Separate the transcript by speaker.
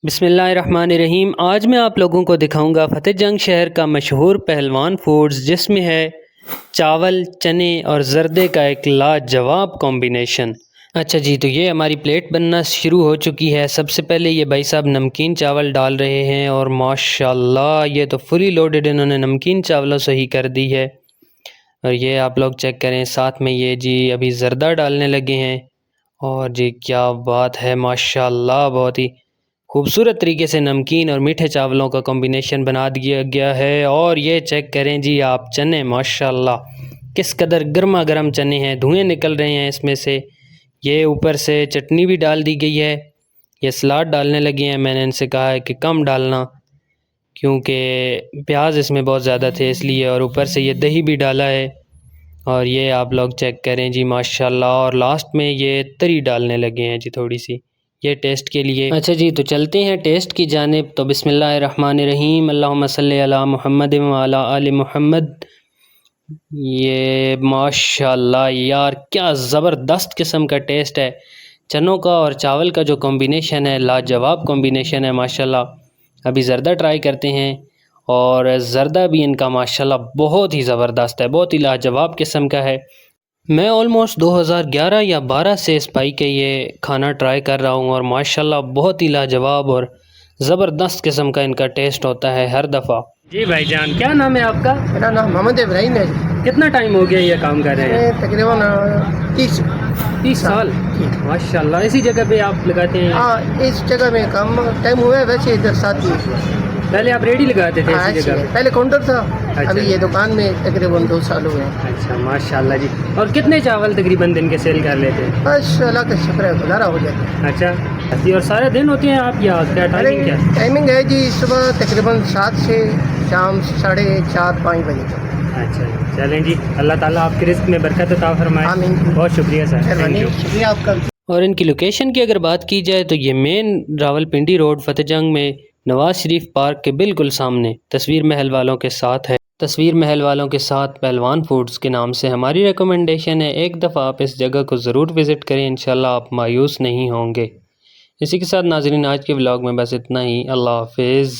Speaker 1: بسم اللہ الرحمن الرحیم۔ آج میں آپ لوگوں کو دکھاؤں گا فتح جنگ شہر کا مشہور پہلوان فوڈز، جس میں ہے چاول، چنے اور زردے کا ایک لاجواب کمبینیشن۔ اچھا جی، تو یہ ہماری پلیٹ بننا شروع ہو چکی ہے۔ سب سے پہلے یہ بھائی صاحب نمکین چاول ڈال رہے ہیں، اور ماشاءاللہ یہ تو فلی لوڈڈ انہوں نے نمکین چاولوں سے ہی کر دی ہے۔ اور یہ آپ لوگ چیک کریں، ساتھ میں یہ جی ابھی زردہ ڈالنے لگے ہیں، اور جی کیا بات ہے، ماشاءاللہ بہت ہی خوبصورت طریقے سے نمکین اور میٹھے چاولوں کا کمبینیشن بنا دیا گیا ہے۔ اور یہ چیک کریں جی آپ چنے، ماشاءاللہ کس قدر گرما گرم چنے ہیں، دھوئیں نکل رہے ہیں اس میں سے۔ یہ اوپر سے چٹنی بھی ڈال دی گئی ہے، یہ سلاد ڈالنے لگے ہیں۔ میں نے ان سے کہا ہے کہ کم ڈالنا، کیونکہ پیاز اس میں بہت زیادہ تھے اس لیے، اور اوپر سے یہ دہی بھی ڈالا ہے۔ اور یہ آپ لوگ چیک کریں جی ماشاءاللہ، اور لاسٹ میں یہ تری ڈالنے لگے ہیں جی تھوڑی سی، یہ ٹیسٹ کے لیے۔ اچھا جی، تو چلتے ہیں ٹیسٹ کی جانب۔ تو بسم اللہ الرحمن الرحیم، اللہم صلی علی محمد وعلی آل محمد۔ یہ ماشاءاللہ یار کیا زبردست قسم کا ٹیسٹ ہے، چنوں کا اور چاول کا جو کمبینیشن ہے لاجواب کمبینیشن ہے ماشاءاللہ۔ ابھی زردہ ٹرائی کرتے ہیں، اور زردہ بھی ان کا ماشاءاللہ بہت ہی زبردست ہے، بہت ہی لاجواب قسم کا ہے۔ میں آلموسٹ 2011 یا 12 سے اس بھائی کے یہ کھانا ٹرائی کر رہا ہوں، اور ماشاءاللہ بہت ہی لاجواب اور زبردست قسم کا ان کا ٹیسٹ ہوتا ہے ہر دفعہ۔ جی بھائی جان، کیا نام ہے آپ کا؟
Speaker 2: میرا نام محمد ابراہیم ہے۔
Speaker 1: کتنا ٹائم ہو گیا یہ کام کر رہے ہیں؟
Speaker 2: تقریباً
Speaker 1: 30 سال۔ ماشاءاللہ اسی جگہ پہ آپ لگاتے ہیں؟
Speaker 2: ہاں، اس جگہ میں کم ٹائم ہوا ہے، ویسے ادھر ساتھ ہی۔
Speaker 1: پہلے آپ ریڈی لگاتے تھے اسی جگہ پہ؟
Speaker 2: پہلے کاؤنٹر تھا، ابھی یہ دکان میں تقریباً 2 سال ہوئے ہیں۔
Speaker 1: اچھا ماشاءاللہ جی۔ اور کتنے چاول تقریباً دن کے سیل کر لیتے ہیں؟
Speaker 2: بس اللہ کا شکر ہے، گزارا ہو جاتا ہے۔
Speaker 1: اچھا جی، اور سارے دن ہوتے ہیں آپ یا کیا ٹائمنگ کیا؟
Speaker 2: ٹائمنگ ہے جی صبح تقریباً 7 سے شام 4:30-5 بجے تک۔
Speaker 1: اچھا جی، چلیں جی، اللہ تعالیٰ آپ کے رزق میں برکت عطا فرمائے۔
Speaker 2: آمین۔
Speaker 1: بہت شکریہ سر، تھینک یو۔
Speaker 2: شکریہ آپ کا۔
Speaker 1: اور ان کی لوکیشن کی اگر بات کی جائے تو یہ مین راولپنڈی روڈ فتح جنگ میں نواز شریف پارک کے بالکل سامنے تصویر محل والوں کے ساتھ ہے۔ تصویر محل والوں کے ساتھ پہلوان فوڈز کے نام سے ہماری ریکمنڈیشن ہے، ایک دفعہ آپ اس جگہ کو ضرور وزٹ کریں، انشاءاللہ آپ مایوس نہیں ہوں گے۔ اسی کے ساتھ ناظرین، آج کے ولاگ میں بس اتنا ہی، اللہ حافظ۔